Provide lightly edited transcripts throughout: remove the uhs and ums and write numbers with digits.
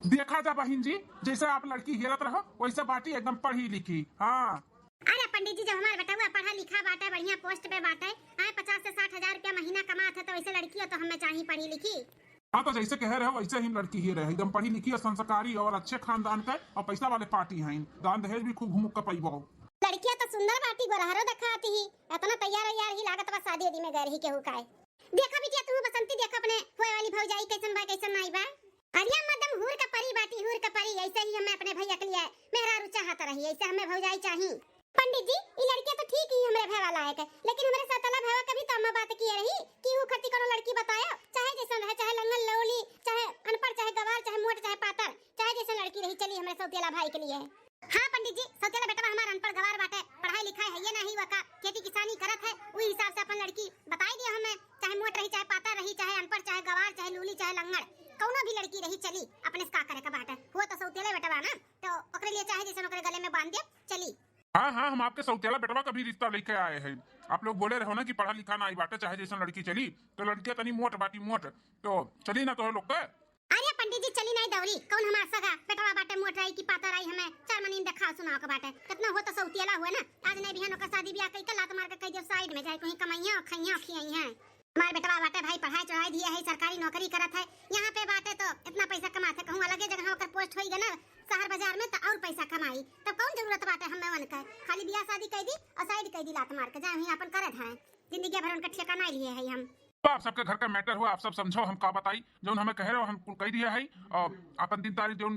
देखा जा बहन जी, जैसे आप लड़की हेरत रहो वैसे बाटी एकदम पढ़ी लिखी। हाँ अरे पंडित जी, जब हमारा बेटा हुआ पढ़ा लिखा बाटे, बढ़िया पोस्ट पे बाटे, 50 से 60 हजार रुपया महीना कमात है, तो वैसे लड़की हो तो हमें चाहिए पढ़ी लिखी। हाँ, तो जैसे कह रहे हो वैसे ही लड़की ही रहे, एकदम पढ़ी लिखी और संस्कारी और अच्छे खानदान का और पैसा वाले पार्टी हैं। दान दहेज भी खूब घुमुक का पैबो। लड़कियां तो सुंदर बाटी गोरहरो दिखाती ही, इतना तैयार ही लागत बा शादी वादी में गए ही केहू काए। देखा बिटिया तू बसंती, देखा अपने होए वाली भौजाई कैसन बा कैसन नहीं बा। अरिया मदम हूर का परी बाटी, हूर का परी, ऐसे ही हमें अपने भैया के लिए मेहरारू चाहत रही, ऐसे हमें भौजाई चाहिए। पंडित जी, ये लड़कियां तो ठीक ही हमरे भैया वाला है, लेकिन हमारे सातला भैया कभी तो अम्मा बात की रही कि वो खर्ची करो लड़की बताया, चाहे जैसा रहे, चाहे लंगल लौली, चाहे अनपढ़, चाहे गवार, चाहे मोट, चाहे पातर, चाहे जैसा लड़की रही, चली हमारे सौतेला भाई के लिए। हाँ पंडित जी, सौतेला बेटा हमारा अनपढ़ गवार बाटे, पढ़ाई लिखाई है ये नहीं वका, खेती किसानी करत है, उस हिसाब से अपन लड़की बताई दिया हमें, चाहे मोट रही, चाहे पातर रही, चाहे अनपढ़, चाहे गवार, चाहे लूली, चाहे लंगड़, कौनो भी लड़की रही चली, अपने से का करे का बाटे, वो तो सौतेला बेटा ना, तो ओकरे लिए चाहे जैसे ओकरे गले में बांध दे चली। हाँ हाँ, हम आपके सौतेला बेटवा का भी रिश्ता लेके आए हैं। आप लोग बोले रहो ना कि पढ़ा लिखा ना आई बाटे, चाहे जैसा लड़की चली, तो लड़कियां तनी मोट बाटी मोट, तो चली ना तो लोग के। अरे पंडित जी, चली नहीं दौरी, कौन हमार सगा बेटवा बाटे मोट रही की पातर आई, हमें चार महीने दिखाओ सुनाओ के बाटे, कितना हो तो सौतेला हुआ ना। आज नहीं बिहान का शादी ब्याह कई लात मार के कई दियो साइड में जाए, कहीं कमाइया खइया खियाई है। हमारे बेटवा बाटे भाई पढ़ाई चढ़ाई दिया है, सरकारी नौकरी करत है, यहाँ पे बाटे तो इतना पैसा कमाते, कहूँ अलगे जगह होकर पोस्ट होई ना शहर बाजार में, तो और पैसा कमाई, तब कौन जरूरत बाटे हमें वन का, खाली बियाह शादी कर दी और साइड कर दी लात मार के, जाए वहीं अपन करत है, जिंदगी भर उनका ठेकाना लिए है हम। तो आप सबके घर का मैटर हुआ, आप सब समझो, हम का बताई जो हमें कह रहे हो हम कह दिया है, और अपन दिन तारीख जो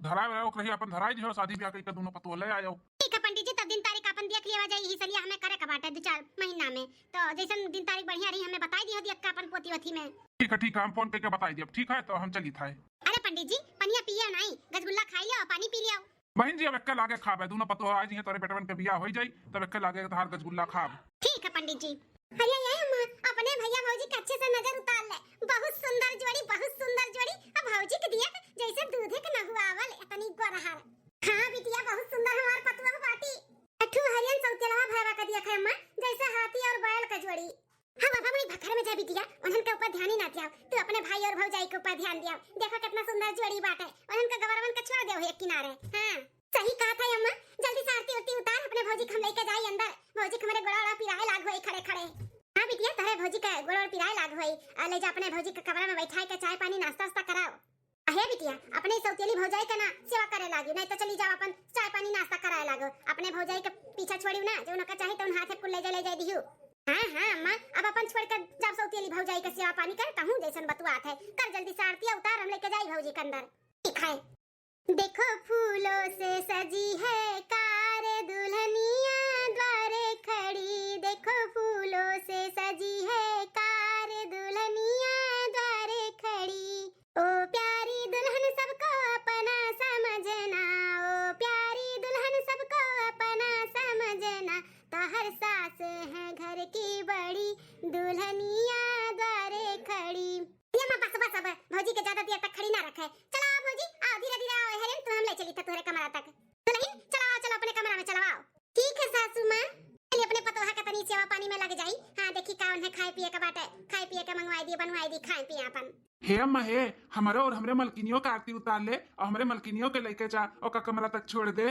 धरा रही अपन धराई दियो, शादी ब्याह के दोनों पतो ले आयो। ठीक है पंडित जी, तब दिन तारीख अपन देख लिया जाए, यही सलिया हमें करे का बाटे 2-4 महीना में, तो जैसे दिन तारीख बढ़िया रही हमें बताई दियो दिया अपन पोती वथी में। ठीक है, हम फोन करके बताई दिया, ठीक है, तो हम चली था। अरे पंडित जी, पनिया पिया नहीं, गजगुल्ला खाई लिया और पानी पी लिया। बहन जी अब एक लागे खाब, दोनों पतो आज ही तोरे बेटवन के बियाह हो जाई, तब एक लागे तहार गजगुल्ला खाब। ठीक है पंडित जी। अरे ये हम अपने भैया भौजी के अच्छे से नजर उतार ले, बहुत सुंदर जोड़ी, बहुत सुंदर जोड़ी, अब भौजी के दिया जैसे दूधे के नहुआवल इतनी गोरहार। हां बिटिया, बहुत सुंदर हमार पतुआ बाटी, अठू हरियन सौतेला भैया का दिया है अम्मा, जैसे हाथी और बैल का जोड़ी। हां बाबा, बड़ी भखर में जा बिटिया, उन्हन के ऊपर ध्यान ही ना दिया, तू अपने भाई और भौजाई के ऊपर ध्यान दिया, देखो कितना सुंदर जोड़ी बाटे, उन्हन का गवरवन का छोड़ दे एक किनारे। हां सही कहा था अम्मा, जल्दी से आरती उरती उतार, अपने भौजी को हम लेके जाई अंदर, भौजी के हमारे गोड़ा पिराए लाग होई खड़े खड़े। हां बिटिया, तारे भौजी का गोड़ा पिराए लाग होई, ले जा अपने भौजी के कमरा में बैठाई के चाय पानी नाश्ता वास्ता कराओ। अहे बिटिया, अपने सौतेली भौजाई का ना सेवा करे लागी, नहीं तो चली जाओ अपन चाय पानी नाश्ता कराए लागो, अपने भौजाई के पीछा छोड़ियो ना, जो उनका चाहे तो उन हाथे कुल ले जाए दियो। हां हां अम्मा, अब अपन छोड़ कर जब सौतेली भौजाई का सेवा पानी करता हूं जैसन बतुआत है, कर जल्दी से आरती उतार, हम लेके जाई भौजी के अंदर। ठीक है। देखो फूलों से सजी है कार दुल्हनिया द्वारे खड़ी, देखो फूलों से सजी है कार दुल्हनिया द्वारे खड़ी, ओ प्यारी दुल्हन सबको अपना समझना, ओ प्यारी दुल्हन सबको अपना समझना, तो हर सास है घर की बड़ी दुल्हनिया द्वारे खड़ी। ये मां बस बस, अब भौजी के ज्यादा देर तक खड़ी ना रखे, चलो आओ भौजी, आओ धीरे धीरे आओ, हेरेन तू हम ले चली था तोरे कमरा तक, दुल्हन चलो आओ, चलो अपने कमरा में चलो आओ। ठीक है सासू मां, चलिए अपने पतोहा का तनी सेवा पानी में लग जाई। हां देखी का उन्हें खाए पिए का बाटे, खाए पिए का मंगवाई दी, बनवाई दी, खाए पिए अपन। हे अम्मा हे, हमारे और हमरे मलकिनियों का आरती उतार ले, और हमरे मलकिनियों के लेके जा और का कमरा तक छोड़ दे।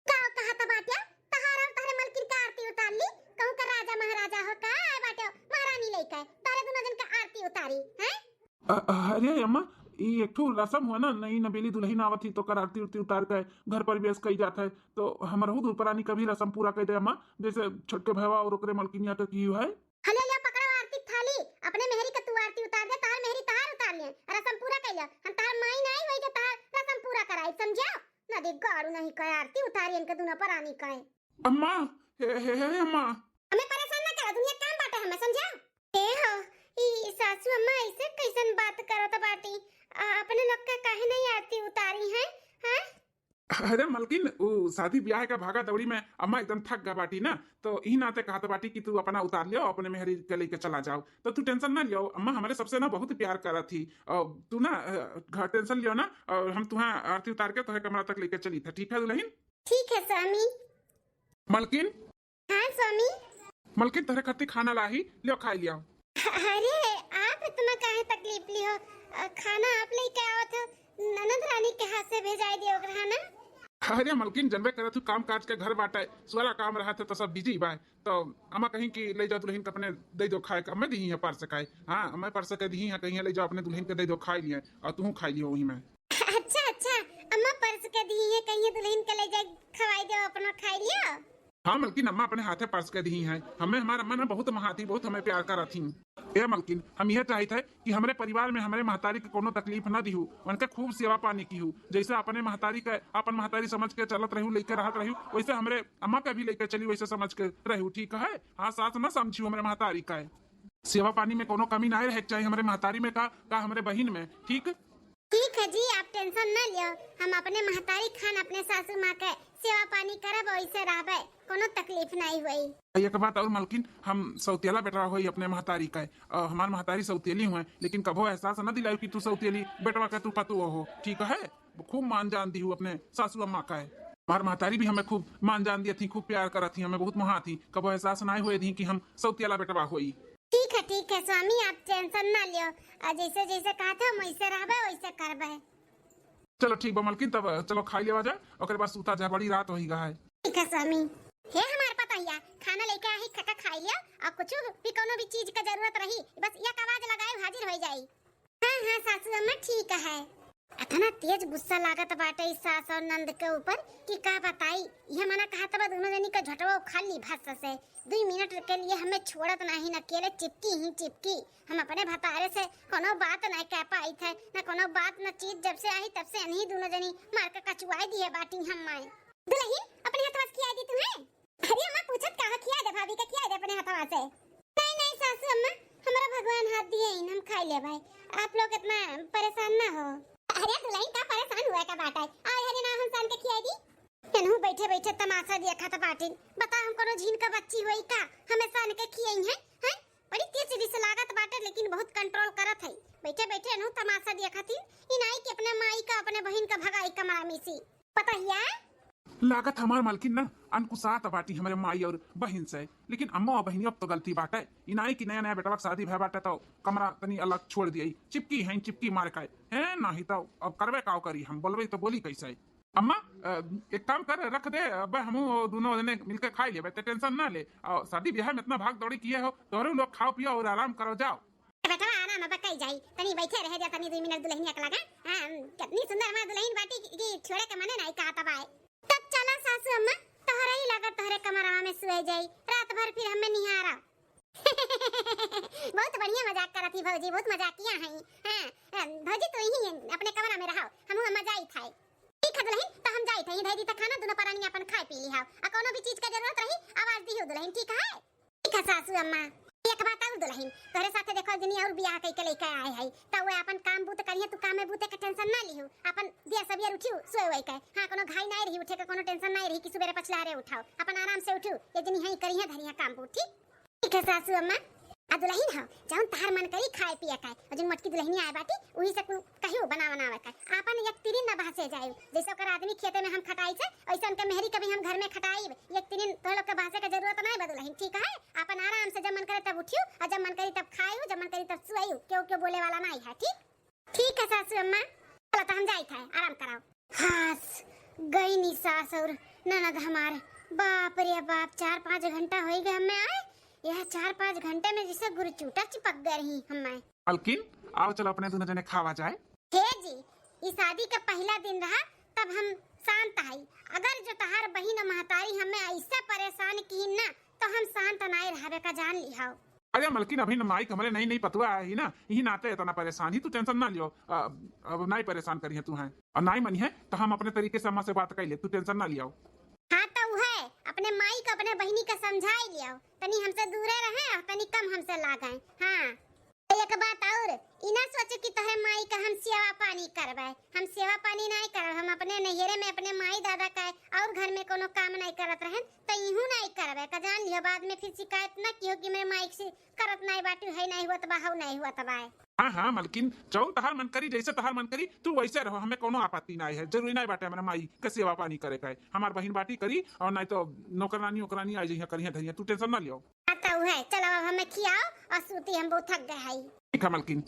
का कहा था बाटिया, तहार और तहरे मलकिन का आरती उतार ली, कहूं का राजा महाराजा हो का बाटे, महारानी लेके तारे दोनों जन का आरती उतारी हैं। अरे अम्मा, ये एक ठो रसम हुआ ना, नई नबेली दुल्हन आवत थी तो कर आरती उरती उतार के घर पर बेस कही जाता है, तो हमारे दूर परानी का भी रसम पूरा कर दे अम्मा, जैसे छोटके भैया और ओकरे मलकिनिया के की है। हले ले पकड़ो आरती थाली, अपने मेहरी का तू आरती उतार दे, तार मेहरी तार उतार ले, रसम पूरा कइया, हम तार माई नहीं होई के तार रसम पूरा कराई, समझा ना, दे गाड़ू नहीं कहे आरती उतारी इनके दोनों परानी कहे। अम्मा हे अम्मा, हमें परेशान ना करो, दुनिया काम बाटे हमें, समझा। ए हो ई सासू अम्मा ऐसे कैसन बात करत बाटी, अपने लोग का काहे नहीं आरती उतारी है? हां अरे मलकिन, वो शादी ब्याह का भागा दौड़ी में अम्मा एकदम थक गा बाटी ना, तो ही नाते कहा बाटी कि तू अपना उतार लियो, अपने मेहरी के लेके चला जाओ, तो तू टेंशन ना लियो, अम्मा हमारे सबसे ना बहुत प्यार करा थी, और तू ना घर टेंशन लियो ना, और हम तुम्हें आरती उतार के तुम्हें कमरा तक लेके चली था, ठीक है दुल्हन? ठीक है स्वामी। मलकिन, हां स्वामी। मलकिन तेरे खातिर खाना लाही, लियो खा लियो। अरे आप इतना काहे तकलीफ ली हो, खाना आप लेके आओ तो ननद रानी के हाथ सीधे जाए दियो ओकरा ना। अरे मलकिन जनबे करे तू काम काज के घर बाटे सुअरा काम रहा थे तो सब बिजी बा तो अम्मा कहीं की ले जाओ दुल्हन के अपने दे दो खाए अम्मे दी है पर सकाए हाँ अम्मे पर सके दी है कहीं ले जाओ अपने दुल्हन के दे दो खाई लिए और तू खाई लियो वही में। अच्छा अच्छा अम्मा पर्स के दी है कहीं दुल्हन के ले जाए खवाई दो अपना खाई लियो। हाँ मलकिन अम्मा अपने हाथे पर्स के दी है हमें हमारे अम्मा ने बहुत महाती बहुत हमें प्यार करा थी। ए मलकिन हम यह चाहते हैं कि हमारे परिवार में हमारे महतारी के कोनो तकलीफ न दी उनके खूब सेवा पानी की जैसे अपने महतारी के अपन महतारी समझ के चलत रहू लेके रहत रहू वैसे हमारे अम्मा का भी लेके चली वैसे समझ के रहू ठीक है। हाँ सास न समझू हमारे महतारी का सेवा पानी में कोनो कमी ना रहे चाहिए हमारे महतारी में का हमारे बहन में ठीक है जी आप टेंशन न लियो हम अपने महतारी खान अपने सासू माँ के सेवा पानी करब वैसे रहबे कोनो तकलीफ नहीं हुई। एक बात और मलकिन हम सौतेला बेटवा हुई अपने महतारी का हमारे महतारी सौतेली हुए लेकिन कभो एहसास न दिलाई कि तू सौतेली बेटवा का तू पतु हो ठीक है। खूब मान जान दी हूँ अपने सासू अम्मा का हमारी महतारी भी हमें खूब मान जान दी थी खूब प्यार करा थी हमें बहुत महा थी कभो एहसास न हुए थी कि हम सौतेला बेटवा हुई। ठीक है स्वामी आप टेंशन ना लियो जैसे जैसे कहा था वैसे रहबे वैसे करबे। चलो ठीक बा मलकिन तब चलो खाई लेवा जाए और बाद सूता जाए बड़ी रात होई है। ठीक है स्वामी हे हमारे पता खाना लेके आई खका खाई लिया और कुछ भी कोनो भी चीज का जरूरत रही बस एक आवाज लगाए हाजिर हो जाई। हाँ सासू अम्मा ठीक है। इतना तेज गुस्सा लागत बाटे इस सास और नंद के ऊपर कि का बताई ये मना कहा तब दोनों जनी का झटवा उखाड़ ली भस से 2 मिनट के लिए हमें छोड़त नहीं न अकेले चिपकी हम अपने भतारे से कोनो बात नहीं कह पाई थे न कोनो बात न चीज जब से आई तब से नहीं दोनों जनी मार के कचुआई दी है बाटी हम माए दुल्हन अपने हाथवा से खिया दी तुम्हें। अरे अम्मा पूछत कहा खिया दे भाभी का खिया दे अपने हाथवा से। नहीं सासू अम्मा हमारा भगवान हाथ दिए हम खाई ले भाई आप लोग इतना परेशान ना हो। अरे दुल्हन का परेशान हुआ का बाटा आ हरे ना हम सान के खियाई दी तनु बैठे बैठे तमाशा दिया खाता बाटिन बता हम कोनो झीन का बच्ची होई का हमें सान के खियाई हैं बड़ी तेज दिस लागत बाटे लेकिन बहुत कंट्रोल करत है बैठे बैठे नु तमाशा दिया खातिर इनाई के अपने माई का अपने बहन का भगाई का मामी सी पता हिया लागत हमारे मालकिन ना अनकुसात बाटी हमारे माई और बहन से लेकिन अम्मा और बहनी अब तो गलती बाटे इनाई की नया बेटा शादी भय बाटे तो कमरा तनी अलग छोड़ दिया चिपकी मार का है नहीं तो अब करवे काव करी हम बोलबे तो बोली कैसे। अम्मा एक काम कर रख दे अब हम दोनों जने मिलकर खाई लेबे तो टेंशन ना ले और शादी ब्याह में इतना भाग दौड़ी किए हो तोरे लोग खाओ पियो और आराम करो जाओ। बेटा आराम अब कई जाई तनी बैठे रह जा तनी 2 मिनट दुल्हन एक लगा हां कितनी सुंदर हमारी दुल्हन बाटी की छोड़े के मने नहीं कहा तब आए तब चला सासू अम्मा तोहरा ही लगा तोहरे कमरा में सोए जाई रात भर फिर हमें निहारा। बहुत बढ़िया मजाक करा थी भौजी बहुत मजाक किया है। हां भौजी तो यही अपने कमरा में रहो हम मजा ही खाए ठीक है दुल्हन तो हम जाई थे इधर ही तक खाना दोनों परानी अपन खाए पी लिहाओ आ कोनो भी चीज का जरूरत रही आवाज दियो दुल्हन ठीक है सासू अम्मा। एक बात और दुल्हन तोरे साथे देखो जनी और बियाह कई के लेके आए है त वो अपन काम बूत करिए तू काम में बूते के टेंशन ना लिहु अपन दिया सबियर उठियो सोए वई के हां कोनो घाई नहीं रही उठे के कोनो टेंशन नहीं रही कि सुबेरे पछला रे उठाओ अपन आराम से उठू ये जनी हई करिए धरिया काम बूत ठीक है सासू अम्मा। आ दुल्हन हो जाऊं तार मन करी खाए पिए का और जो मटकी दुल्हनी आए बाटी वही से कहियो बनावे का अपन एक तिरिन ना बहसे जाए जैसे कर आदमी खेते में हम खटाई से ऐसा उनके मेहरी कभी हम घर में खटाई एक तिरिन तो लोग के बहसे का जरूरत नहीं बदुलहन ठीक है। अपन आराम से जब मन करे तब उठियो और जब मन करी तब खाइयो जब मन करी तब सोइयो क्यों बोले वाला नहीं है ठीक है सासू अम्मा चलो तो हम जाई थे आराम कराओ। हास गई नी सास और ननद हमारे बाप रे बाप 4-5 घंटा हो गए हमें आए यह 4-5 घंटे में जैसे गुरचूटा चिपक गए रही हमें। मलकिन आओ चलो अपने दोनों जने खावा जाए। हे जी इस शादी का पहला दिन रहा तब हम शांत आई अगर जो तहार बहिन महतारी हमें ऐसा परेशान की ना तो हम शांत नहीं रहबे का जान लिहाओ। अरे मलकिन अभी न माइक हमारे नई पतुआ आई ना यही नाते इतना परेशान ही तू टेंशन ना लियो अब नहीं परेशान करी है तू है और नहीं मनी है तो हम अपने तरीके से अम्मा से बात कर ले तू टेंशन ना लियो। हाँ तो है अपने माई को अपने बहिनी का समझाई लियो तनी हमसे दूरे रहे और तनी कम हमसे लागे। हाँ एक बात और इना सोचे कि तोहरे माई का हम सेवा पानी करबे हम सेवा पानी नहीं करब हम अपने नैहरे में अपने माई दादा का और घर में कोनो काम नहीं करत रहे तो इहू नहीं करबे का जान लियो बाद में फिर शिकायत ना कियो कि मेरे माई से करत नहीं बाटू है नहीं हुआ तबा हौ नहीं हुआ तबा। हाँ मलकिन चौ तहार मन करी जैसे तहार मन करी तू वैसे रहो हमें कोनो आपत्ति नहीं है जरूरी नहीं बाटे हमारे माई के सेवा पानी करे का हमार बहन बाटी करी और नहीं तो नौकरानी आ जाइए करिए धरिए तू टेंशन ना लियो। आता है चलो अब हमें खियाओ और सूती हम बहुत थक गए हैं। ठीक है मलकिन।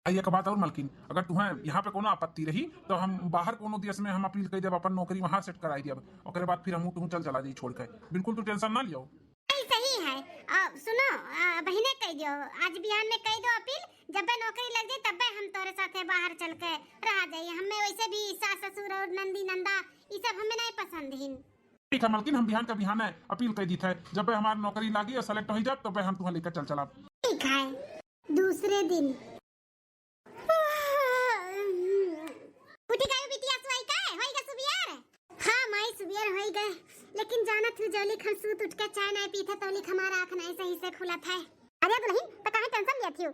एक बात और मलकिन, अगर तुम्हें यहाँ पे कोनो आपत्ति रही तो हम बाहर कोनो देश में हम अपील कर देब, अपन नौकरी वहाँ सेट कराई देब, ओकरे बाद फिर हम तुम चल चला जाई छोड़ के। बिल्कुल तू टेंशन ना लियो। सही है। सुनो, बहने कह दो, आज बिहान में कह दो अपील, जब नौकरी लग जाए तब हम तोरे साथे बाहर चल के रह जाइए। हमें वैसे भी सास ससुर और नंदी नंदा ये सब हमें नहीं पसंद हिन। ठीक है मलकिन, हम बिहान का बिहान है अपील कर दी थे, जब हमारी नौकरी लागी और सेलेक्ट हो जाए तब हम तुम्हें लेकर चल चला। ठीक है। दूसरे दिन उठी गई बिटिया, सोई का होई गे सुबियर? हां माई सुबियर होई गए, लेकिन जाना तू जल्दी खन सूत उठ के चाय नहीं पीते तो लिख हमारा आंख नहीं सही से खुला था। अरे दुल्हन तो काहे टेंशन लिया थी?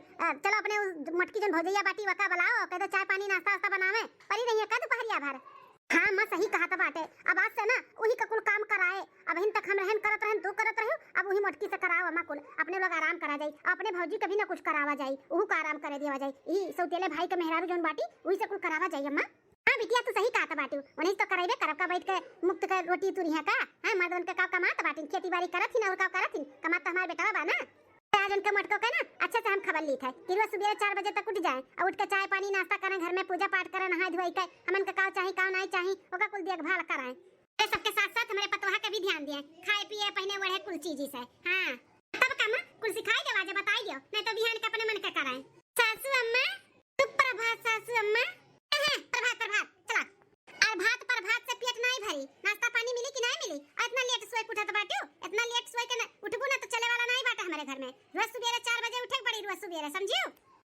चलो अपने उस मटकी जन भौजैया बाटी वका बुलाओ, कह दो चाय पानी नाश्ता वास्ता बनावे, परी रही है का दोपहरिया भर। हाँ मां सही कहा था बाटे, अब आज से ना वही का कुल काम कराए। अब हिन तक हम रहन करत रहन, तू करत रहू, अब वही मटकी से कराओ अम्मा कुल, अपने लोग आराम करा जाई, अपने भौजी कभी ना कुछ करावा जाई, उहू का आराम करे दिया जाई। ई सौतेले भाई के मेहरारू जोन बाटी वही से कुल करावा जाई अम्मा। हां बिटिया तू सही कहा था बाटू, उन्हीं तो कराइबे करब का बैठ के मुक्त के रोटी तुरी है का। हां मर्दन के का कमात बाटी, खेती बाड़ी करत ही ना और का करत ही, कमात तो हमार बेटा बा ना। आज उनके मटको का ना अच्छे से हम खबर ली थे कि रोज सुबह 4 बजे तक उठ जाए और उठ के चाय पानी नाश्ता करें, घर में पूजा पाठ करें, नहाय धोई के हमन का काव चाहिए काव नहीं चाहिए ओका कुल देखभाल कराएं। ये सबके साथ साथ हमारे पतोहा के भी ध्यान दिए, खाए पिए पहने वढ़े कुल चीज से। हां तब का मां कुल सिखाई दे, आजे बताई दियो, नहीं तो बिहान के अपने मन के कराएं। सासू अम्मा सुप्रभात, सासू अम्मा प्रभात प्रभात, चला और भात पर भात से पेट नहीं भरी, नाश्ता पानी मिली कि नहीं मिली? इतना लेट सोए उठत बाटू, इतना लेट सोए के उठबू ना तो चले वाला नहीं बाटा हमारे घर में। रोज सुबह 4 बजे उठे बड़ी, रोज सुबह समझियो।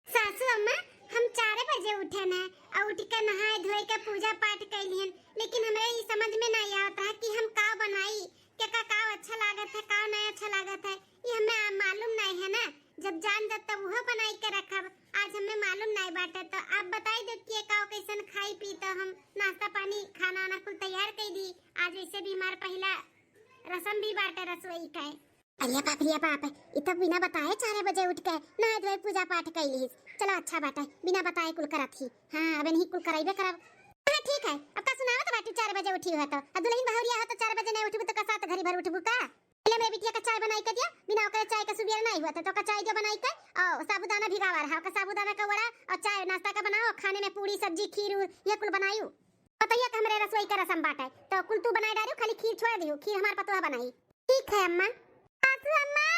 सासू अम्मा हम 4 बजे उठे ना और उठ के नहाए धोए के पूजा पाठ कैलिहन, लेकिन हमें ये समझ में नहीं आता है कि हम का बनाई, के का अच्छा लागत है का नहीं अच्छा लागत है, ये हमें मालूम नहीं है ना। जब जान जात तब वो बनाई के रखब, आज हमें मालूम नहीं बाटे, तो आप बताई दो कि का कैसन खाई पी, तो हम नाश्ता पानी खाना ना कुल तैयार कर दी। आज वैसे भी हमारा पहला रसम भी बाटे रसोई का। अरे बाप ये तो बिना बताए 4 बजे उठ के नहा धोए पूजा पाठ कैली। चलो अच्छा बाटे, बिना बताए कुल करत ही। हां अब नहीं कुल कराइबे करब। हां ठीक है, अब का सुनावत बाटू 4 बजे उठी हो तो दुल्हन बहुरिया हो तो 4 बजे नहीं उठबू तो का साथ घड़ी भर उठबू का? पहले मेरी बिटिया का चाय बनाई के दिया, बिना ओकर चाय का सुबियर नहीं हुआ तो का चाय जो बनाई के और साबूदाना भिगावा रहा, का साबूदाना का वड़ा और चाय नाश्ता का बनाओ, खाने में पूरी सब्जी खीर ये कुल बनायू। बताइए कि हमारे रसोई का रसम बाटे तो कुल तू बनाई डालियो, खाली खीर छोड़ दियो, खीर हमार पतोहा बनाई। ठीक है अम्मा। सासू अम्मा,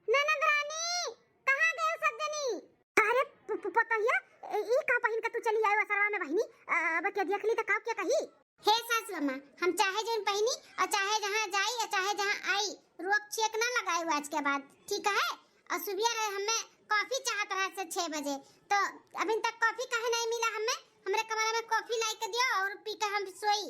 ननद रानी कहां गए सब जनी? अरे पतोहिया ई का पहिन के तू चली आयो सरवा में बहिनी, अब के देखली त का के कही? हे सासू अम्मा, हम चाहे जोन पहिनी और चाहे जहां जाई या चाहे जहां आई रोक चेक ना लगाई आज के बाद, ठीक है? और सुबह हमें कॉफी चाहत रहा से 6 बजे, तो अभी तक कॉफी काहे नहीं मिला हमें? हमरे कमरे में कॉफी लाई के दियो और पी के हम सोई।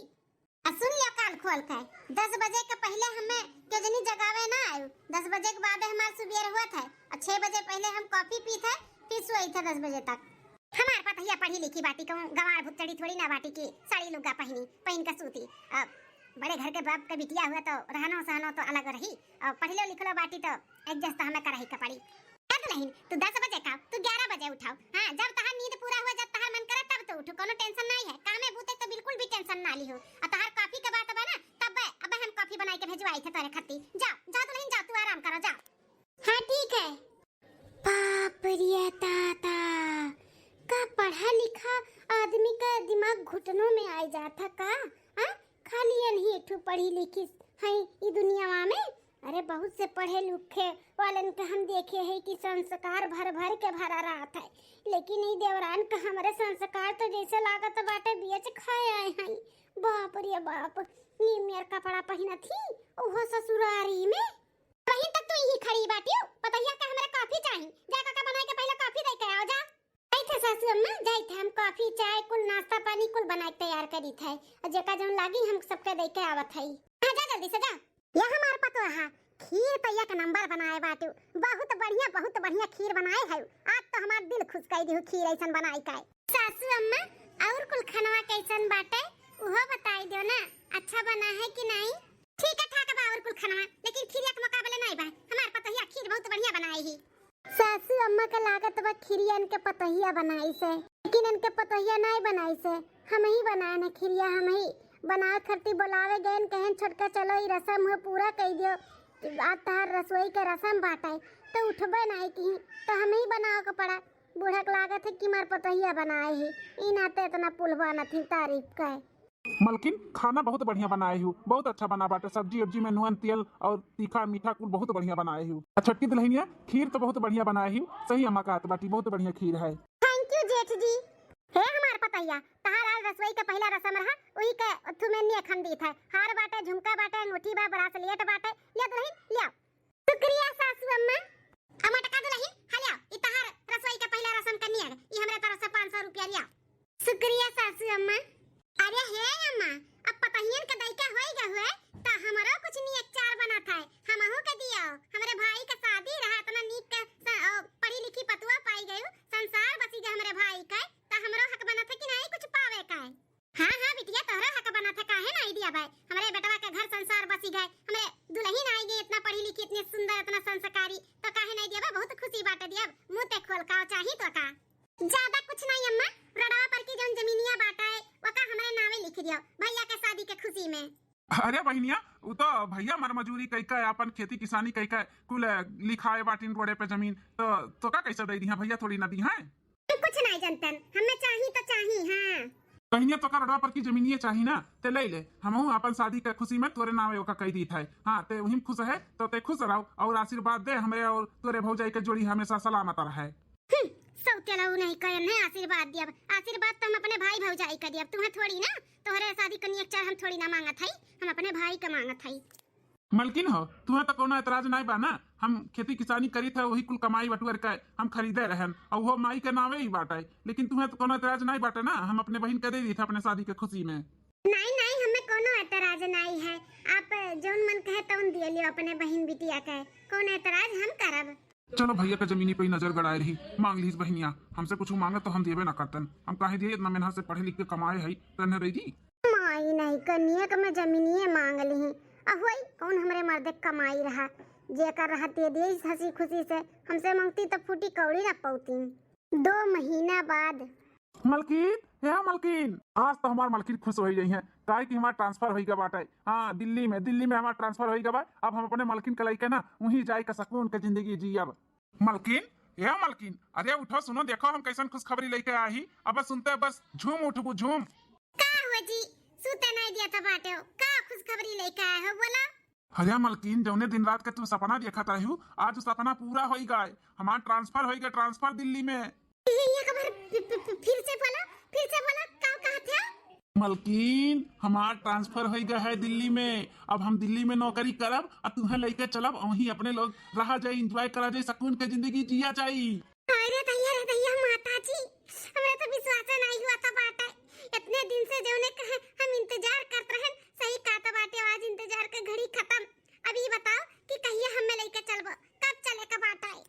सुन लियो काल खोल के 10 बजे के पहले हमें के जनी जगावे ना आयो, 10 बजे के बाद हमार सुबह हुआ था और 6 बजे पहले हम कॉफी पी थे, फिर सोई थे 10 बजे तक। हमार पतहिया पढ़ी लिखी बाटी कहूं, गवार भुतड़ी थोड़ी ना बाटी की साड़ी लुगा पहन के सूती। बड़े घर के बाप के बिटिया हुआ तो रहनो सहनो तो अलग रही, और पढ़लो लिखलो बाटी तो एडजस्ट हमें करही के पड़ी। नहीं तू 10 बजे का तू 11 बजे उठाओ। हां जब तहार नींद पूरा हुआ, जब तहार मन करे तब तो उठो, कोनो टेंशन नहीं है। कामे बूते तो बिल्कुल भी टेंशन ना ली हो। और तहार कॉफी के बात बा ना, तब अब हम कॉफी बनाई के भेजवाई थे तोरे खाती। जाओ जाओ तो नहीं जाओ, तू आराम करो जाओ। हां ठीक है। बाप रे ताता का पढ़ा लिखा आदमी का दिमाग घुटनों में आ जाता का? हां खाली नहीं ठू पढ़ी लिखी है ई दुनिया में। अरे बहुत से पढ़े लिखे वालन के हम देखे हैं कि संस्कार भर भर के भरा रहा था, लेकिन ई देवरान का हमारे संस्कार तो जैसे लागत बाटे बेच खाए आए हैं। बाप रे बाप, नी मेर कपड़ा पहना थी ओहो ससुरारी में। कहीं तक तो यही खड़ी बाटी हो, पतैया का हमारे कॉफी चाहिए, जा का बनाए के पहले कॉफी दे के आओ जा। आई थे सासू अम्मा, जाई थे हम कॉफी चाय कुल नाश्ता पानी कुल बनाए तैयार करी थे, जेका जन लागी हम सबके दे के आवत हई। आ जा जल्दी से जा। यह हमार पतोहा खीर तो एक नंबर बनाए बाटू, बहुत बढ़िया खीर बनाए है। आज तो हमार दिल खुश कर दी खीर ऐसन बनाई का। सासू अम्मा और कुल खाना कैसन बाटे वो बताई दो ना, अच्छा बना है कि नहीं? ठीक है ठाक बा और कुल खाना, लेकिन खीर के मुकाबले नहीं बा। हमार पतोहिया खीर बहुत बढ़िया बनाई ही। सासू अम्मा के लागत बा खीरियन के पतोहिया बनाई से, लेकिन इनके पतोहिया नहीं बनाई से, हम ही बनाए ना खीरिया, हम ही बना करती बुलावे गए कहन छोटका चलो ई रसम हो पूरा कह दियो। आज तहार रसोई के रसम बाटे तो उठबे नहीं की तो हम ही बनाओ के पड़ा। बूढ़क लागत है कि मार पतहिया बनाए ही ई नाते इतना पुलवा न थी तारीफ का है। मलकिन खाना बहुत बढ़िया बनाए हूँ, बहुत अच्छा बना बाटे। सब्जी उब्जी में नून तेल और तीखा मीठा कुल बहुत बढ़िया बनाए हूँ। अच्छा की दुल्हनिया खीर तो बहुत बढ़िया बनाए हूँ। सही अम्मा का बाटी बहुत बढ़िया खीर है। थैंक यू जेठ जी। हे हमार पतैया तहार आज रसोई का पहला रसम रहा वही के तुम्हें ने खंडी था। हार बाटे, झुमका बाटे, अंगूठी बा, ब्रासलेट बाटे। ले दुल्हन ले आओ। शुक्रिया सासू अम्मा। अम्मा टका दुल्हन हलिया ई तहार रसोई का पहला रसम का नियर ई हमरे तरफ से 500 रुपया लिया। शुक्रिया सासू अम्मा। अरे हे अम्मा अब पतहियन का दायका होएगा हुए त हमरो कुछ नी चार बना था हमहु के दियो। हमरे भाई का शादी रहा तना नीक का पढ़ी लिखी पतुआ पाई गयो संसार बसी गए हमरे भाई का त हमरो हक बना था कि नहीं कुछ पावे का है। हां हां बिटिया तोहरा हक बना था काहे नहीं दिया भाई। हमरे बेटवा का घर संसार बसी गए हमरे दुल्हन आई गई इतना पढ़ी लिखी इतनी सुंदर इतना संस्कारी तो काहे नहीं दिया बहुत खुशी बाटे दिया। मुंह ते खोल का चाही तो का ज्यादा कुछ नहीं अम्मा रड़वा पर की जौन जमीनिया बाटा है वका हमरे नावे लिख दियो भैया के शादी के खुशी में। अरे बहनिया वो तो भैया मर मजूरी कई का अपन खेती किसानी कई का कुल लिखाए बाटिन रोडे पे जमीन तो का कैसे दे दी है भैया थोड़ी ना दी है। कुछ नहीं जानतन हमें चाही तो चाही। हां बहनिया तो का रोडवा पर की जमीनिए चाही ना ते ले ले हमहू अपन शादी के खुशी में तोरे नावे ओका कह दी था। हां ते वही खुश है तो ते खुश रहो और आशीर्वाद दे हमरे और तोरे भौजाई के जोड़ी हमेशा सलामत रहे। सौतेलाऊ नहीं कहन है आशीर्वाद दिया। आशीर्वाद तो हम अपने भाई भौजाई का दिया तुम्हें थोड़ी ना तोहरे शादी करनी एक चार हम थोड़ी ना मांगत हई हम अपने भाई का मांगत हई। मलकिन हो तुम्हें तो कोनो एतराज नहीं बा ना। हम खेती किसानी करी था वही कुल कमाई बटुअर के हम खरीदे रहन और वो माई के नावे ही बाटे। लेकिन तुम्हें तो कोनो एतराज नहीं बाटे ना हम अपने बहन के दे दी था अपने शादी के खुशी में। नहीं नहीं हमें कोनो एतराज नहीं है। आप जौन मन कहे तौन दिए लियो अपने बहन बिटिया के कौन एतराज हम करब। चलो भैया के जमीनी पे ही नजर गड़ाए रही मांग लीस बहनिया हमसे कुछ मांगे तो हम देवे ना करतन। हम काहे दिए इतना मेहनत से पढ़े लिख के कमाए है तने रही दी माई नहीं कनिए के मैं जमीनिए मांग ली अहोई कौन हमरे मर्दे कमाई रहा जेकर रहते दे हंसी खुशी से हमसे मांगती तो फूटी कौड़ी ना पौती। 2 महीना बाद मलकिन या मलकिन आज तो हमार मलकिन खुश हो गई है काहे कि हमारा ट्रांसफर हो गया बाटे। हाँ दिल्ली में हमारा ट्रांसफर हो गया बा। अब हम अपने मलकिन के लइके ना वहीं जाए का सकून के जिंदगी जी। अब मलकिन या मलकिन अरे उठो सुनो देखो हम कैसन खुशखबरी लेके आई। अब बस सुनते बस झूम उठबू झूम। का हुआ जी सुते नहीं दिया था बाटे हो का खुशखबरी लेके आए हो बोला। अरे मलकिन जौने दिन रात के तू सपना देखा था आज सपना पूरा हो गया। हमारा ट्रांसफर हो गया ट्रांसफर दिल्ली में। ये खबर फिर से बोला का कहा था। मलकिन हमारा ट्रांसफर हो गया है दिल्ली में। अब हम दिल्ली में नौकरी करब और तुम्हें लेके चलब वहीं अपने लोग रहा जाए एंजॉय करा जाए सकून के जिंदगी जिया जाए। अरे दैया माता जी हमरा तो विश्वास नहीं हुआ था बाटे। इतने दिन से जौने कहे हम इंतजार करत रहन सही कहता बाटे आज इंतजार का घड़ी खत्म। अब ये बताओ कि कहिए हमें लेके चलबो कब चले का बाटा है।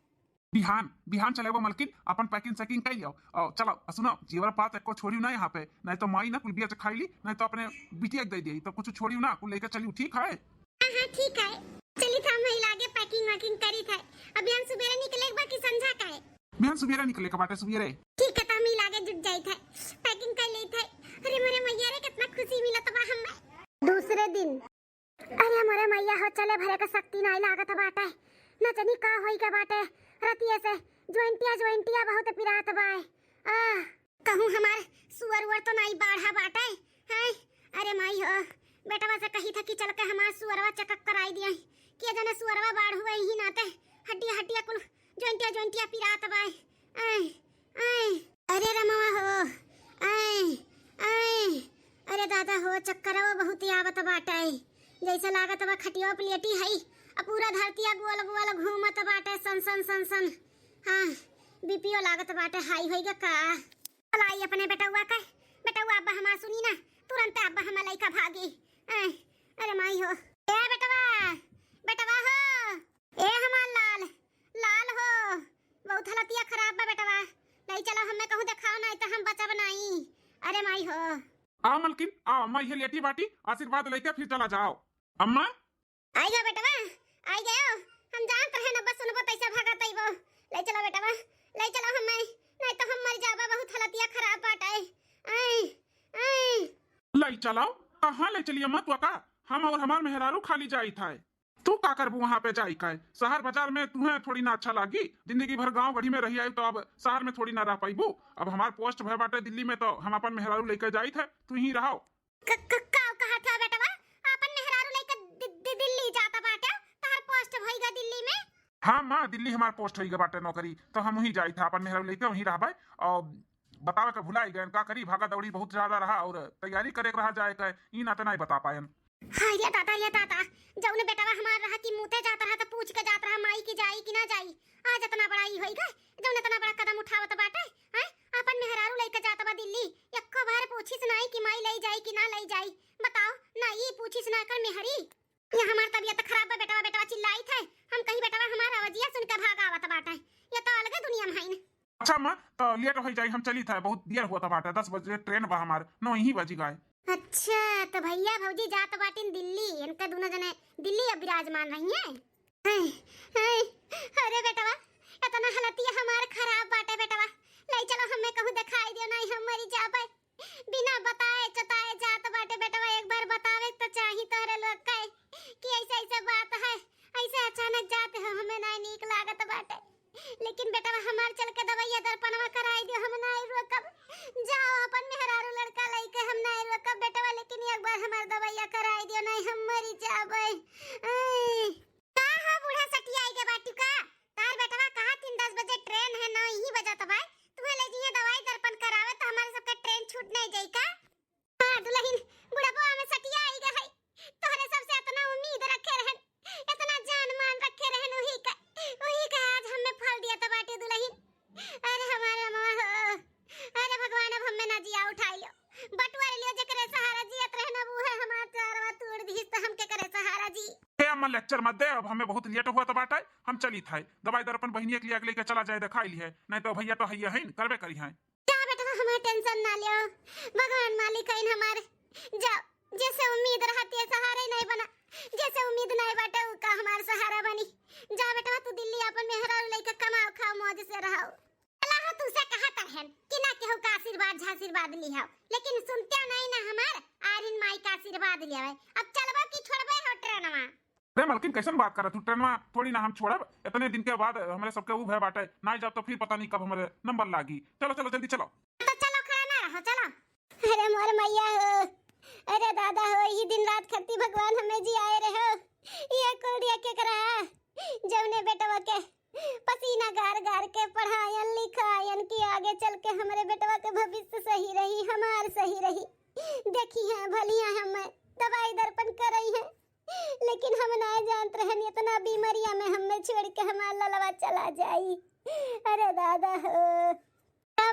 बिहान चलेगो मलकिन अपन पैकिंग सेकिंग कर लियो और चलो सुनो जीवर पात एको छोड़ियो ना यहाँ पे नहीं तो माई ना कुल बिया खाई ली नहीं तो अपने बिटिया दे दी तो कुछ छोड़ियो ना कुल लेके चलियो ठीक है। हां ठीक है चली था हम लागे पैकिंग वैकिंग करी था। अभी हम सुबेरे निकले एक बार की संझा का है। बिहान सुबेरे निकले का बाटे सुबेरे ठीक है तो हम लागे जुट जाई था पैकिंग कर ली था। अरे मेरे मैया रे कितना खुशी मिला तबा हमें। दूसरे दिन अरे मेरे मैया हो चले भरे का शक्ति नहीं लागत बाटे न जानी का होई का बाटे रतिया से ज्वाइंटिया बहुत पिरात बाए। कहूं हमार सुअर तो नहीं बाढ़ा बाटे हैं। अरे माई हो बेटवा से कही था कि चल के हमार सुअरवा चेकअप कराई दिया कि जने सुअरवा बाढ़ हुए ही नाते हड्डिया कुल ज्वाइंटिया पिरात बाए। अरे रमवा हो अरे दादा हो चक्कर वो बहुत आवत बाटे जैसे लागत बा खटिया प्लेटी है पूरा धरतिया गोल गोल घूमत बाटे सन सन सन सन। हाँ बीपीओ लागत बाटे हाई होइगा का लाई अपने बेटवा अब्बा हमार सुनी ना तुरंत अब्बा हमार लइका भागी। अरे माई हो ए बेटवा हो ए हमार लाल हो बहुत हालतिया खराब बा बेटवा नहीं चलो हमें कहूं दिखाओ नहीं तो हम बचब नहीं। अरे माई हो आ मलकिन आओ मैं ये लेटी बाटी आशीर्वाद लेके फिर चला जाओ। अम्मा आई गयो बेटवा आई गयो हम जानत रहे न बस सुनबो तैसे भागत आइबो। ले चलो बेटवा ले चलो हमें नहीं तो हम मर जाबा बहुत हालतिया खराब बाटे। ले चलाओ कहाँ ले चलिए मत वका हम और हमार मेहरारू खाली जाई था। तू का करबू वहां पे जाई का शहर बाजार में तुम्हें थोड़ी ना अच्छा लागी। जिंदगी भर गांव गढ़ी में रही आई तो अब शहर में थोड़ी ना रह पाईबू। अब हमार पोस्ट भय बाटे दिल्ली में तो हम अपन मेहरारू लेकर जाई थे, तू ही रहो। कहा था बेटवा अपन मेहरारू लेकर दिल्ली जाता बाटे, तार पोस्ट भईगा दिल्ली में। हाँ माँ, दिल्ली हमार पोस्ट होई बाटे नौकरी, तो हम वहीं जाई था अपन मेहरारू लेके वहीं रहबे। और बतावे के भुलाई गए का करी, भागा दौड़ी बहुत ज्यादा रहा और तैयारी करे के रहा जाए के ई ना तो नहीं बता पायन। हां ये दादा जौन बेटवा हमार रहा कि मुते जात रहा तो पूछ के जात रहा माई की जाई कि ना जाई। आज इतना बड़ा ई होई गए जौन इतना बड़ा कदम उठावत बाटे हैं। अपन मेहरारू लेके जात बा दिल्ली, एको बार पूछिस नहीं कि माई ले जाई कि ना ले जाई। बताओ ना, ये पूछिस ना कर मेहरी। ये हमार तबीयत खराब बा बेटवा बेटवा चिल्लाई थे, हम कहीं बेटवा हमार आवाजिया सुन के भाग आवत बाटे। ये तो अलग दुनिया में है। अच्छा माँ, तो लेट हो जाई, हम चली था, बहुत देर हुआ था बाटे, 10 बजे ट्रेन बा हमार, 9 ही बज गए। अच्छा तो भैया भौजी जात बाटिन दिल्ली, इनका दोनों जने दिल्ली अब विराजमान रही हैं। अरे बेटवा इतना हालतिया हमार खराब बाटे बेटवा, ले चलो हमें कहूं दिखाई दियो नहीं हम मरी जाबे। बिना बताए चताए जात बाटे बेटवा, एक बार बतावे तो चाही तोरे लोग कहे कि ऐसे ऐसे बात है, ऐसे अचानक जाते हो हमें नहीं नीक लागत बाटे। लेकिन बेटवा हमार चल के दवाइया दर्पणवा कराई दियो, हम नहीं रोकब। जाओ अपन मेहरारू लड़का लेके, हम नहीं रोकब बेटवा, लेकिन एक बार हमार दवाइया कराई दियो नहीं हम मरी जाबे। का हो बूढ़ा सटिया के बाटू का तार बेटवा कहा 3-10 बजे ट्रेन है, 9 ही बजत बा। तुम्हें ले जिए दवाई दर्पण करावे तो हमारे सबका ट्रेन छूट नहीं जाई का। हां दुल्हन बुढ़ापा में सटिया आई गे है, तोहरे सबसे इतना उम्मीद रखे रहन, इतना जान मान रखे रहन, वही का आज हमें फल दिया तो बाटी दुल्हन। अरे हमारे मां हो, अरे भगवान अब हमें ना जिया उठाई लो, बटुआ लियो जेकरे सहारा जियत रहना वो है हमार चारवा तोड़ दी तो हम के करे सहारा जी। ए अम्मा लेक्चर मत दे, अब हमें बहुत लेट हुआ तो बाटे, हम चली था। दवाई दर्पण बहिनी के लिए लेके चला जाए, दिखाई ली है, नहीं तो भैया तो हैया है करबे करी है। क्या बेटा हमें टेंशन ना लियो, भगवान मालिक है हमारे। जाओ जैसे उम्मीद रहती है सहारा नहीं बना, जैसे उम्मीद नहीं बाटे का हमार सहारा बनी। जा बेटा तू दिल्ली अपन मेहरारू लेके कमाओ खाओ मौज से रहो। अल्लाह तू से कहा तरहन कि ना केहू का आशीर्वाद लिहाओ, लेकिन सुनते नहीं ना हमार आरिन माई का आशीर्वाद लियावे। अब चलबो कि छोड़बे हो ट्रेनवा। अरे मलकिन कैसन बात कर, तू ट्रेनवा थोड़ी ना हम छोड़ब, इतने दिन के बाद हमारे सबके वो भय बाटे ना जाब तो फिर पता नहीं कब हमारे नंबर लागी। चलो चलो जल्दी चलो। तो चलो खड़ा ना रहो चलो। अरे मोर मैया हो, अरे दादा हो, ये दिन रात खत्ती भगवान हमें जी आए रहे हो। ये कोड़िया के करा जवने बेटवा के पसीना गार गार के पढ़ायन लिखायन की आगे चल के हमारे बेटवा के भविष्य सही रही, हमार सही रही। देखी है भलिया हमें दवाई दर्पण करई है, लेकिन हम ना जानत रहन इतना बीमारियां में हमें छोड़ के हमार ललवा चला जाई। अरे दादा हो,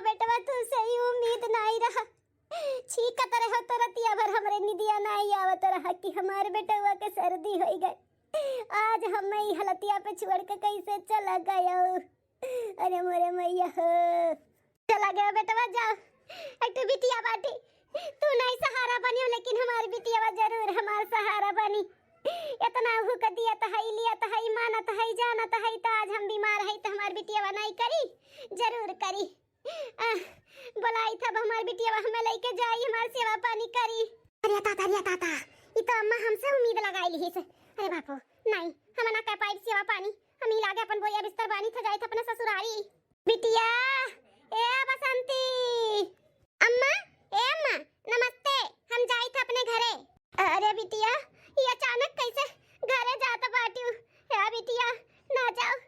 बेटवा तू सही उम्मीद नहीं रहा, छीकत रहो तो रतिया भर हमरे निदिया नहीं आवत रहा कि हमारे बेटवा के सर्दी हो गई। आज हमें ही हलतिया पे छोड़ के कैसे चला गया। अरे मोरे मैया हो, चला गया बेटवा। जाओ एक तो बिटिया बाटी, तू नहीं सहारा बनियो लेकिन हमारी बिटिया जरूर हमार सहारा बनी। इतना हु क दिया त हई लिया त हई माना त हई जाना त हई, त आज हम बीमार हई त हमार बिटिया नहीं करी, जरूर करी। बोलाई था हमार बिटिया हमें लेके जाई, हमार सेवा पानी करी। अरे ताता ई तो अम्मा हमसे उम्मीद लगाई ली से। अरे बापू नहीं, हम ना कर पाई सेवा पानी, हम ही लागे अपन बोया बिस्तर बानी थ जाई थ अपने ससुरारी। बिटिया ए बसंती, अम्मा ए अम्मा नमस्ते, हम जाई थ अपने घरे। अरे बिटिया ये अचानक कैसे घरे जाता बाटू? या बिटिया ना जाओ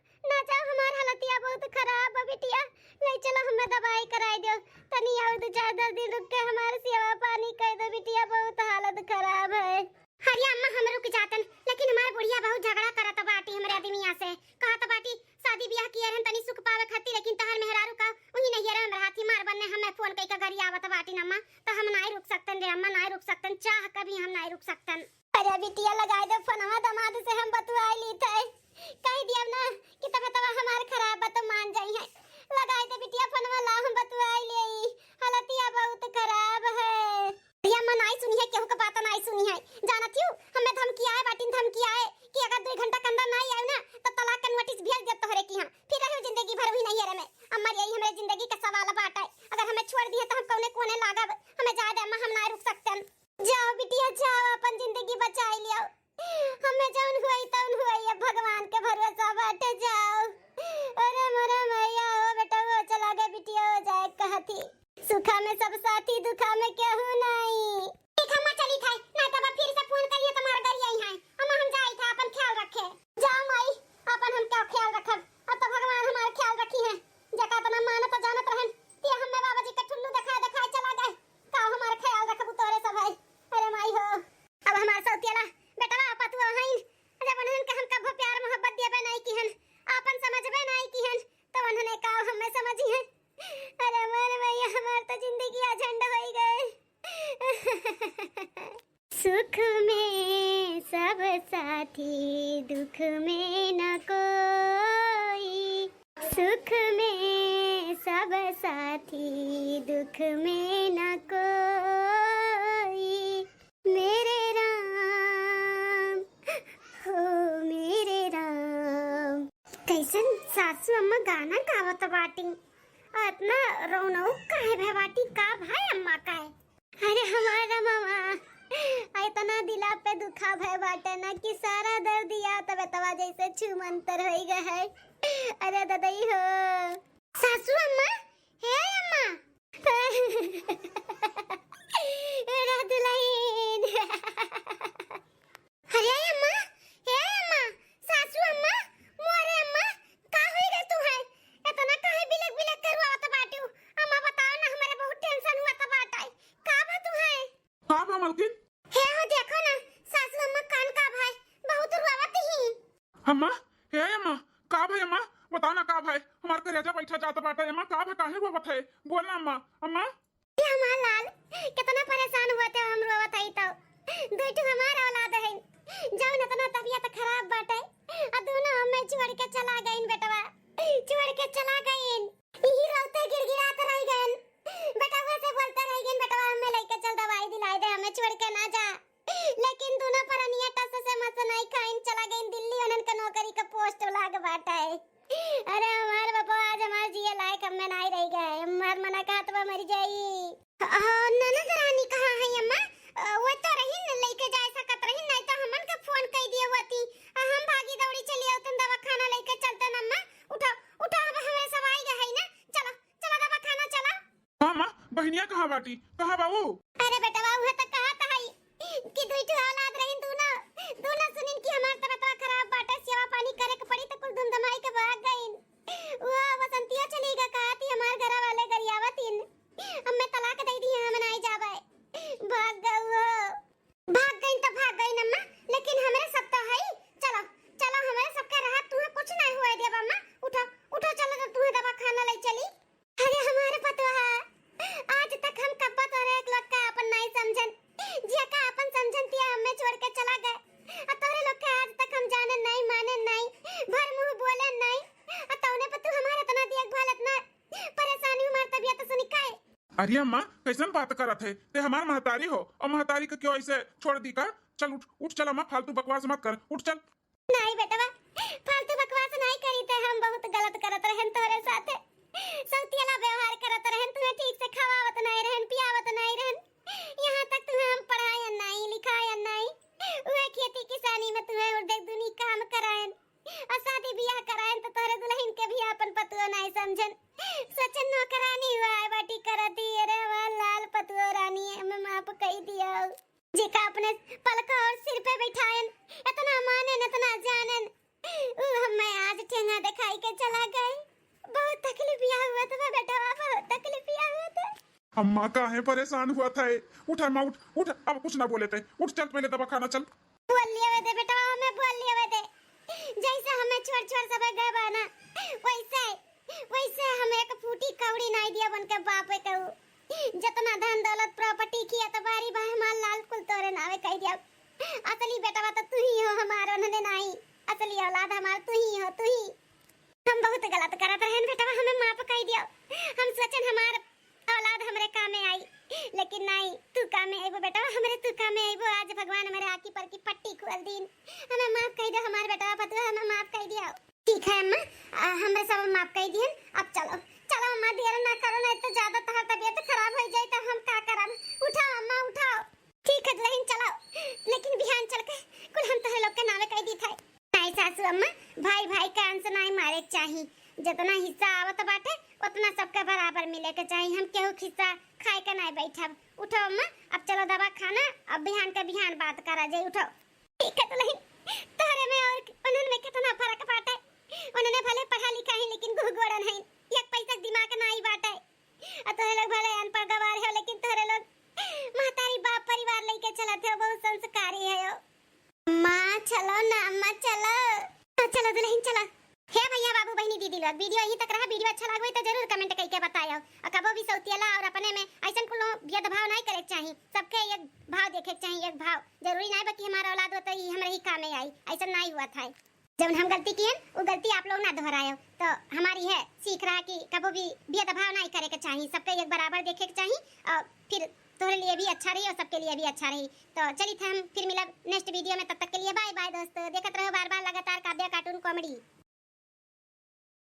हमार हालतिया बहुत खराब है बिटिया, ले चलो हमें दवाई कराई दो, तनी और 2-4 दिन रुक के हमार सेवा पानी कर दो बिटिया, बहुत हालत खराब है। हरिया अम्मा हम रुक जातन, लेकिन हमारे बुढ़िया बहुत झगड़ा करत बाटी हमरे आदमिया से, कहत बाटी शादी ब्याह किए रहन तनी सुख पावे खातिर, लेकिन तहर मेहरारू का उही नहीं रे हमरा हाथी मार बनने हमें फोन कई का घरी आवत बाटी अम्मा, तो हम नहीं रुक सकतन रे अम्मा, नहीं रुक सकतन, चाह कभी हम नहीं रुक सकतन। अरे बिटिया लगाई दे फोनवा, दमाद से हम बतवाई ली थे, कह दिया ना कि तबीयत हमार खराब बा तो मान जाई है। लगाई दे बिटिया फोनवा, ला हम बतवाई लेई, हालतिया बहुत खराब है। भैया मन नहीं सुनी है, केहू का बात नहीं सुनी है, जानत हूं हमें धमकी आए बाटिन, धमकी आए कि अगर 2 घंटा के अंदर नहीं आए ना तो तलाक का नोटिस भेज दे तोहरे की। हां फिर रहो जिंदगी भर हुई नहीं रे में अम्मा, यही हमारे जिंदगी का सवाल बात है। अगर हमें छोड़ दिए तो हम कोने लागब, हमें जा दे अम्मा, हम नहीं रुक सकते। जाओ बिटिया जाओ, अपन जिंदगी बचाई लियो, हमें जौन हुई तौन हुई, अब भगवान के भरोसा बाटे जाओ। अरे मोरा मैया हो बेटा वो चला गए बिटिया हो जाए कहती, सुखा में सब साथी दुखा में केहू नहीं। ठीक अम्मा चली थाई, ना तब फिर से फोन करिए तुम्हारे घर यही है। अम्मा हम जाई था, अपन ख्याल रखे। जाओ माई, अपन हम क्या ख्याल रखब, अब तो भगवान हमारे ख्याल रखी है। जका तना मानत जानत रहन ते हमें बाबा जी के ठुल्लू दिखा चला गए, का हमारे ख्याल रखब तोरे सब है। अरे माई हो, अब हमार सौतियाला बेटवा पतुआ हइन, जब उन्हन के हम कब प्यार मोहब्बत देबे नहीं किहन, आपन समझबे नहीं किहन, तो उन्होंने का हमें समझी है। अरे मन भैया हमार तो जिंदगी झंड हो गए। सुख में सब साथी दुख में न कोई, सुख में सब साथी दुख में न कोई, मेरे राम हो मेरे राम। कैसन सासू अम्मा गाना गावत बाटी, इतना रौनक काहे भे बाटी, का भाई अम्मा का है। अरे हमारा मामा इतना दिला पे दुखा भय बाटे ना कि सारा दर्द या तबे तवा जैसे छुमंतर हो गए है। अरे ददई हो सासू अम्मा, हे अम्मा अरे दुल्हन अरे अम्मा, हे अम्मा, सासू अम्मा, मोरे अम्मा, का होई रे तू है इतना काहे बिलक बिलक करवावत बाटू। अम्मा बताओ ना, हमारे बहुत टेंशन हुआ त बाटाई, का बा तू है। का बा मलकिन? हे हो देखो ना सासू अम्मा कान का भाई बहुत रुआवत ही। अम्मा, हे अम्मा, का भाई अम्मा, बताओ ना का भाई, हमार करेजा बैठा जात बाटे अम्मा, का भाई काहे रोवत है, बोल ना अम्मा। अम्मा ये हमार लाल कितना परेशान हुआ थे, हम रोवत है तो दुइटू हमार औलाद है, जौन इतना तबीयत खराब बाटे, आ दोनों हमें छोड़ के चला गईन बेटवा, छोड़ के चला गईन। यही रोते गिड़गिड़ाते रह गईन, बेटवा से बोलते रह गईन, बेटवा हमें लेके चल दवाई दिलाई दे, हमें छोड़ के ना जा। लेकिन दोनों परनिया टस से मत नहीं खाइन चला गईन दिल्ली, उनन के नौकरी का पोस्ट लाग बाटा है। अरे हमार बाबा आज हमार जिए लायक हमें नहीं रह गए, हमार मना का तो मर जाई। ननद रानी कहां है अम्मा? वो तो रही न लेके जाए सकत रही, नहीं तो हमन के फोन कई दिए होती, हम भागी दौड़ी चली आवतन दवाखाना लेके चलते न। अम्मा उठो उठो, अब हमें सब आई गए है ना, चलो चलो दवाखाना चलो। हां मां, बहनिया कहां बाटी, कहां बाबू? अरे बेटा बाबू है तो कहा था कि दुइटू औलाद रही, दोनों सुनिन कि हमार तबीयत खराब बाटे, सेवा पानी करे के पड़ी तो कुल धुमधमाई के भाग गईन। वो वसंतिया चली गई, कहती हमार घर वाले गरियावतीन, हमें तलाक दे दी, हम नहीं जावे, भाग गए वो, भाग गईन तो भाग गईन अम्मा, लेकिन हमारे सब तो है। चलो चलो हमारे सबका राहत, तुम्हें कुछ नहीं हुआ देव अम्मा, उठो उठो चलो तो तुम्हें दवाखाना ले चली। अरे हमारे पतोहा आज तक हम कब्बा तो एक लोग का अपन नहीं समझन, जिया का अपन समझन तिया हमें छोड़ के चला गए, आ तोरे लोग के आज तक हम जाने नहीं माने नहीं, भर मुंह बोले नहीं, आ तौने पर तू हमारा इतना देखभाल इतना परेशानी हमार तबीयत सुनी काए। अरे अम्मा कैसन बात करत है, ते हमार महतारी हो और महतारी को क्यों ऐसे छोड़ दी का। चल उठ उठ, चल अम्मा फालतू बकवास मत कर, उठ चल। नहीं बेटवा फालतू बकवास नहीं करी थे, हम बहुत गलत करत रहन तोरे साथे, सौतियाला व्यवहार करत रहन, तुम्हें ठीक से खवावत नहीं रहन, पियावत नहीं रहन, यहाँ तक तुम्हें हम पढ़ाया नहीं लिखाया नहीं, वह खेती किसानी में तुम्हें उर्दे दुनी काम करायन और शादी ब्याह करायन, तो तोरे दुल्हन के भी अपन पतुआ नहीं समझन, सचन नौकरानी हुआ है बाटी करती। अरे वाह लाल पतुआ रानी हमें माफ कही दिया, जिका अपने पलका और सिर पे बैठायन, इतना मानन इतना जानन, हमें आज ठेंगा दिखाई के चला गए। बहुत तकलीफ हुआ था बेटा, बहुत तकलीफ हुआ था। अम्मा काहे परेशान हुआ था, उठ अम्मा उठ उठ, अब कुछ ना बोले थे, उठ चल पहले दवाखाना चल। बोल लिया दे बेटा, हमें बोल लिया दे, जैसे हमें छोड़ छोड़ सब गए बाना, वैसे हमें एक फूटी कौड़ी नहीं दिया बन के बाप के, जितना धन दौलत प्रॉपर्टी किया तो बारी बार माल लाल कुल तोरे नावे कह दिया। असली बेटा तो तू ही हो हमारा, उन्होंने नहीं, असली औलाद हमार तू ही हो, तू ही। हम बहुत गलत करत रहन बेटा, हमें माफ कह दियो, हम सोचन हमार औलाद हमरे काम में आई, लेकिन नहीं, तू काम में आइबो बेटा, हमरे तू काम में आइबो। आज भगवान हमारे आकी पर की पट्टी खोल दीन, हमें माफ कह दो हमारे बेटा पतुआ, हमें माफ कह दियो। ठीक है अम्मा, हमें सब माफ कह दियन, अब चलो चलो अम्मा, देर ना करो, नहीं तो ज्यादा तोहर तबीयत खराब हो जाए तो हम का करब। उठाओ अम्मा उठाओ, ठीक है दुल्हन चलो, लेकिन बिहान चल के कुल हम तोहरे लोग के नामे भाई भाई का अंश नहीं मारे के चाही। जितना हिस्सा आवत बाटे उतना सबके बराबर मिले के चाही। हम केहू हिस्सा खाए के नहीं बैठब। उठो अम्मा, अब चलो दवा खाना, अब बिहान के बिहान बात करा जाए। उठो। ठीक है दुल्हन, तोहरे में और उन्हन में कितना फर्क बाटे। उन्होंने भले पढ़ा लिखा है लेकिन गुगोड़ा नहीं, एक पैसा दिमाग नहीं बाटे। और तोहरे लोग भले अनपढ़ गवार हो लेकिन तोहरे लोग महतारी बाप परिवार लेके चलते हो, बहुत संस्कारी है हो। माँ चलो ना, अम्मा चलो। चलो दुल्हन चलो। हे भैया बाबू बहनी दीदी लोग, वीडियो यहीं तक रहा। वीडियो अच्छा लगे तो जरूर कमेंट करके बताइयो। और कबो भी सौतियला और अपने में ऐसा कुल भेदभाव नहीं करे चाहिए। सबके एक भाव देखे चाहिए, एक भाव। जरूरी नहीं बा कि हमारा औलाद हो तो ही हमारे ही काम में आई, ऐसा नहीं हुआ था। जब हम गलती किए वो गलती आप लोग ना दोहरायो। तो हमारी है सीख रहा कि कबो भी भेदभाव नहीं करे के चाहिए, सबके एक बराबर देखे के चाहिए। और फिर तुम्हारे लिए भी अच्छा रही और सबके लिए भी अच्छा रही। तो चलिए हम फिर मिलब नेक्स्ट वीडियो में, तब तक के लिए बाय बाय दोस्तों। देखते रहो बार बार लगातार काव्या कार्टून कॉमेडी।